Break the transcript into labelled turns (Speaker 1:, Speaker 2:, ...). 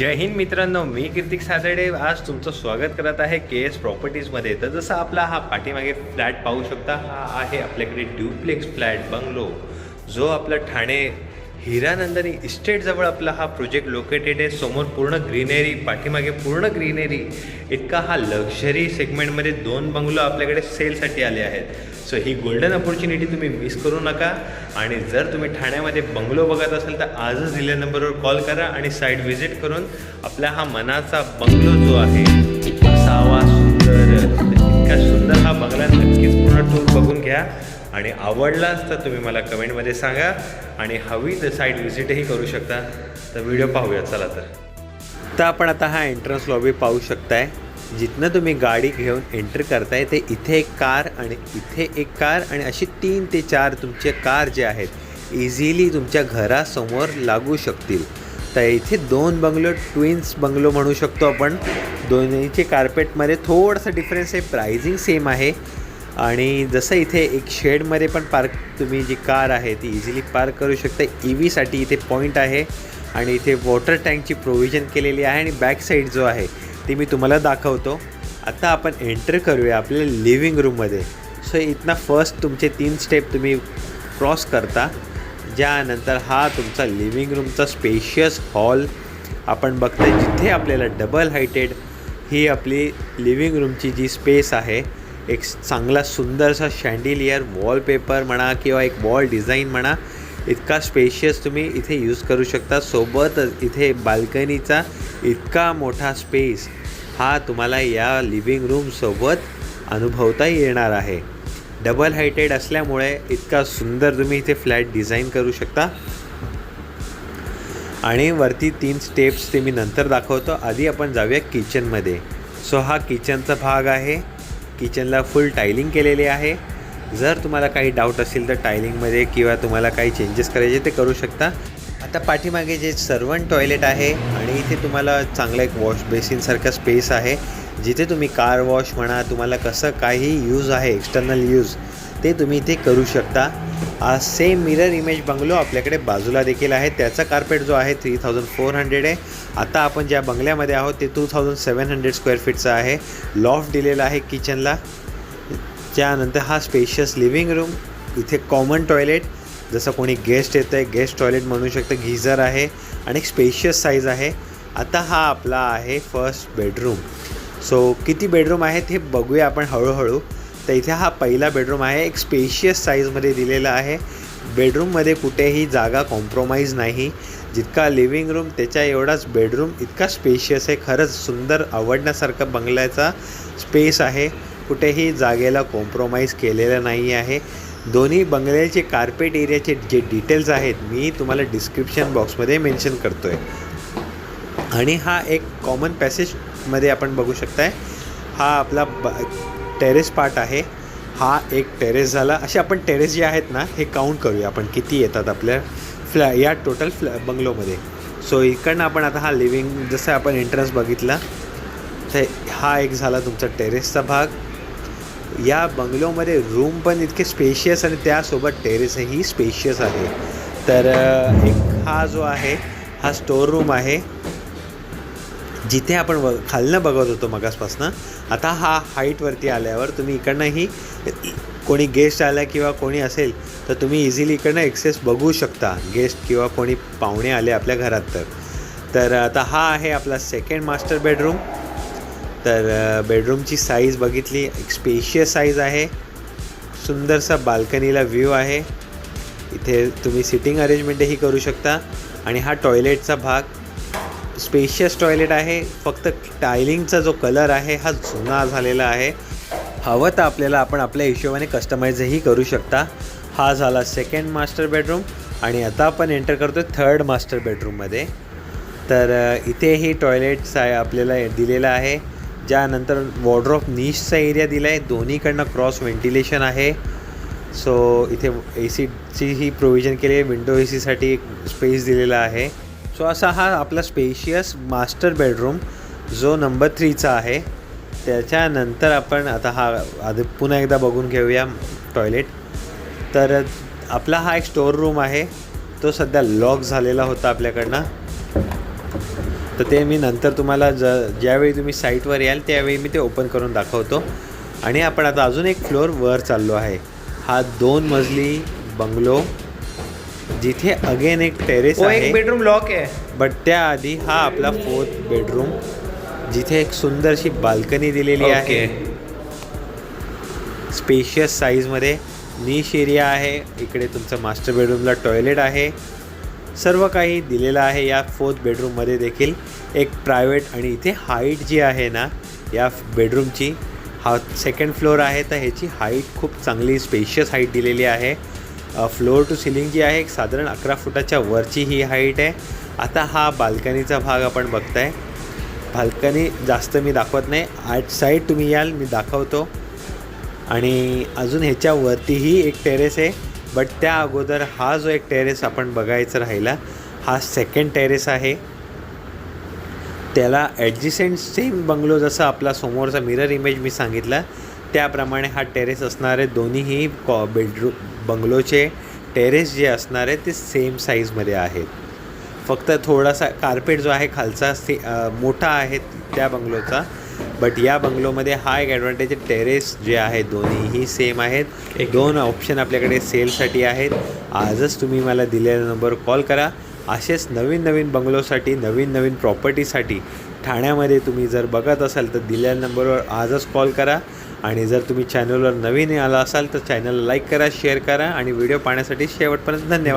Speaker 1: जय हिंद मित्रांनो, मी कीर्तिक सातडे आज तुमचं स्वागत करत आहे KS प्रॉपर्टीजमध्ये। तर जसं आपला हा पाठीमागे फ्लॅट पाहू शकता, हा आहे आपल्याकडे ड्युप्लेक्स फ्लॅट बंगलो, जो आपला ठाणे हिरानंदिनी इस्टेटजवळ आपला हा प्रोजेक्ट लोकेटेड आहे। समोर पूर्ण ग्रीनरी, पाठीमागे पूर्ण ग्रीनरी, इतका हा लक्झरी सेगमेंटमध्ये 2 बंगलो आपल्याकडे सेलसाठी आले आहेत। सो ही गोल्डन अपॉर्च्युनिटी तुम्ही मिस करू नका। आणि जर तुम्ही ठाण्यामध्ये बंगलो बघत असाल तर आजच दिलेल्या नंबरवर कॉल करा आणि साईट व्हिजिट करून आपला हा मनाचा बंगलो जो आहे असावा सुंदर, इतका सुंदर हा बंगला नक्कीच पूर्ण टूर बघून घ्या आणि आवडलाच तर तुम्ही मला कमेंटमध्ये सांगा आणि हवी तर साईट व्हिजिटही करू शकता। तर व्हिडिओ पाहूया चला। तर आपण आता हा एंट्रन्स लॉबी पाहू शकताय। जिथनं तुम्ही गाडी घेऊन एंटर करताय ते इथे एक कार आणि इथे एक कार आणि अशी 3 ते 4 तुमचे कार जे आहेत इझिली तुमच्या घरासमोर लागू शकतील। तर इथे 2 बंगलो ट्विन्स बंगलो म्हणू शकतो आपण। दोन्हीचे कार्पेटमध्ये थोडासा डिफरन्स आहे, प्राइसिंग सेम आहे। आणि जसं इथे एक शेडमध्ये पण पार्क, तुम्ही जी कार आहे ती इझिली पार्क करू शकता। EVसाठी इथे पॉईंट आहे आणि इथे वॉटर टँकची प्रोव्हिजन केलेली आहे आणि बॅक साईड जो आहे ती मी तुम्हाला दाखवतो। आता आपण एंटर करूया आपल्या लिव्हिंग रूममध्ये। सो इथनं फर्स्ट तुमचे 3 स्टेप तुम्ही क्रॉस करता, ज्यानंतर हा तुमचा लिव्हिंग रूमचा स्पेशियस हॉल आपण बघताय, जिथे आपल्याला डबल हायटेड ही आपली लिव्हिंग रूमची जी स्पेस आहे, एक चांगला सुंदरसा शँडिलियर वॉलपेपर म्हणा किंवा एक वॉल डिझाईन म्हणा, इतका स्पेशियस तुम्ही इथे यूज करू शकता। सोबतच इथे बाल्कनीचा इतका मोठा स्पेस हा तुम्हाला या लिव्हिंग रूमसोबत अनुभवता येणार आहे। डबल हायटेड असल्यामुळे इतका सुंदर तुम्ही इथे फ्लॅट डिझाईन करू शकता। आणि वरती 3 स्टेप्स ते मी नंतर दाखवतो। आधी आपण जाऊया किचनमध्ये। सो हा किचनचा भाग आहे। किचनला फुल टायलिंग केलेली आहे। जर तुम्हाला काही डाऊट असेल तर टायलिंगमध्ये किंवा तुम्हाला काही चेंजेस करायचे ते करू शकता। आता पाठीमागे जे सर्वंट टॉयलेट आहे आणि इथे तुम्हाला चांगला एक वॉश बेसिनसारखा स्पेस आहे, जिथे तुम्ही कार वॉश म्हणा, तुम्हाला कसं काही यूज आहे एक्सटर्नल यूज ते तुम्ही इथे करू शकता। हा सेम मिरर इमेज बंगलो आपल्याकडे बाजूला देखील आहे। त्याचा कार्पेट जो आहे 3400 आहे। आता आपण ज्या बंगल्यामध्ये आहोत ते 2700 स्क्वेअर फीटचा आहे। लॉफ्ट दिलेला आहे किचनला। त्यानंतर हा स्पेशियस लिव्हिंग रूम, इथे कॉमन टॉयलेट, जसं कोणी गेस्ट येतं आहे गेस्ट टॉयलेट म्हणू शकतं, गीझर आहे आणि एक स्पेशियस साईज आहे। आता हा आपला आहे फर्स्ट बेडरूम। सो किती बेडरूम आहेत हे बघूया आपण हळूहळू। तर इथे हा पहिला बेडरूम आहे, एक स्पेशियस साईजमध्ये दिलेला आहे। बेडरूममध्ये कुठेही जागा कॉम्प्रोमाइज नाही, जितका लिव्हिंग रूम त्याच्या एवढाच बेडरूम इतका स्पेशियस आहे। खरंच सुंदर आवडण्यासारखा बंगल्याचा स्पेस आहे, कुठेही जागेला कॉम्प्रोमाइज केलेलं नाही आहे। दोन्ही बंगल्याचे कार्पेट एरियाचे जे डिटेल्स आहेत मी तुम्हाला डिस्क्रिप्शन बॉक्समध्ये मेन्शन करतो आहे। आणि हा एक कॉमन पॅसेजमध्ये आपण बघू शकताय, हा आपला टेरेस पार्ट आहे। हा एक टेरेस झाला। असे आपण टेरेस जे आहेत ना हे काउंट करूया आपण किती येतात आपल्या या टोटल बंगलोमध्ये। सो इकडनं आपण आता हा लिव्हिंग, जसं आपण एंट्रन्स बघितला तर हा एक झाला तुमचा टेरेसचा भाग। या बंगलोमध्ये रूम पण इतके स्पेशियस आणि त्यासोबत टेरेसही स्पेशियस आहे। तर एक हा जो आहे हा स्टोर रूम आहे, जिथे आपण खालनं बघत होतो मगासपासनं। आता हा हाईटवरती आल्यावर तुम्ही इकडनंही कोणी गेस्ट आला किंवा कोणी असेल तर तुम्ही इझिली इकडनं एक्सेस बघू शकता, गेस्ट किंवा कोणी पाहुणे आले आपल्या घरात तर आता हा आहे आपला सेकंड मास्टर बेडरूम। तर बेडरूमची साईज बघितली, एक स्पेशियस साईज आहे, सुंदरसा बाल्कनीला व्ह्यू आहे। इथे तुम्ही सिटिंग अरेंजमेंटही करू शकता। आणि हा टॉयलेटचा भाग, स्पेशियस टॉयलेट आहे, फक्त टायलिंगचा जो कलर आहे हा जुना झालेला आहे। हवं तर आपल्याला आपण आपल्या हिशोबाने कस्टमाइजही करू शकता। हा झाला सेकंड मास्टर बेडरूम आणि आता आपण एंटर करतो थर्ड मास्टर बेडरूममध्ये। तर इथेही टॉयलेट्स आहे आपल्याला दिलेला आहे, ज्यानंतर वॉर्डरोब निशचा एरिया दिला आहे, दोन्हीकडनं क्रॉस व्हेंटिलेशन आहे। सो इथे ACची ही प्रोव्हिजन केली आहे, विंडो ACसाठी एक स्पेस दिलेला आहे। सो असा हा आपला स्पेशियस मास्टर बेडरूम जो नंबर 3चा आहे। त्याच्यानंतर आपण आता हा आधी पुन्हा एकदा बघून घेऊया टॉयलेट। तर आपला हा एक स्टोर रूम आहे, तो सध्या लॉक झालेला होता आपल्याकडनं। तर ते मी नंतर तुम्हाला ज्यावेळी तुम्ही साईटवर याल त्यावेळी मी ते ओपन करून दाखवतो. आणि आपण आता अजून एक फ्लोअर वर चाललो आहे. हा 2 मजली बंगलो जिथे अगेन एक टेरेस आहे.
Speaker 2: एक बेडरूम लॉक आहे.
Speaker 1: बट त्याआधी हा आपला 4th बेडरूम जिथे एक सुंदरशी बाल्कनी दिलेली आहे. स्पेशियस साईजमध्ये निश एरिया आहे. इकडे तुमचं मास्टर बेडरूमला टॉयलेट आहे. सर्व काही दिलेलं आहे या 4th बेडरूममध्ये देखील. एक प्रायव्हेट आणि इथे हाईट जी आहे ना या बेडरूमची, हा 2nd फ्लोअर आहे तर ह्याची हाईट खूप चांगली स्पेशियस हाईट दिलेली आहे. फ्लोअर टू सिलिंग जी आहे एक साधारण 11 फुटाच्या वरची ही हाईट आहे. आता हा बाल्कनीचा भाग आपण बघताय. बाल्कनी जास्त मी दाखवत नाही, आठ साईड तुम्ही याल मी दाखवतो. आणि अजून ह्याच्यावरतीही एक टेरेस आहे. बट त्या अगोदर हा जो एक टेरेस आपण बघायचा राहिला हा 2nd टेरेस आहे. त्याला ॲडजसेंट सेम बंगलो जसं आपला समोरचा मिरर इमेज मी सांगितला त्याप्रमाणे हा टेरेस असणार आहे. दोन्हीही बेडरूम बंगलोचे टेरेस जे असणार आहे ते सेम साईजमध्ये आहेत. फक्त थोडासा कार्पेट जो आहे खालचा मोठा आहे त्या बंगलोचा. बट या बंगलोमध्ये हा एक ॲडव्हान्टेज आहे, टेरेस जे आहे दोन्हीही सेम आहेत. 2 ऑप्शन आपल्याकडे सेलसाठी आहेत. आजच तुम्ही मला दिलेल्या नंबरवर कॉल करा. असेच नवीन बंगलोसाठी नवीन प्रॉपर्टीसाठी ठाण्यामध्ये तुम्ही जर बघत असाल तर दिलेल्या नंबरवर आजच कॉल करा. आणि जर तुम्ही चॅनलवर नवीन आला असाल तर चॅनलला लाईक करा, शेअर करा आणि व्हिडिओ पाहण्यासाठी शेवटपर्यंत धन्यवाद.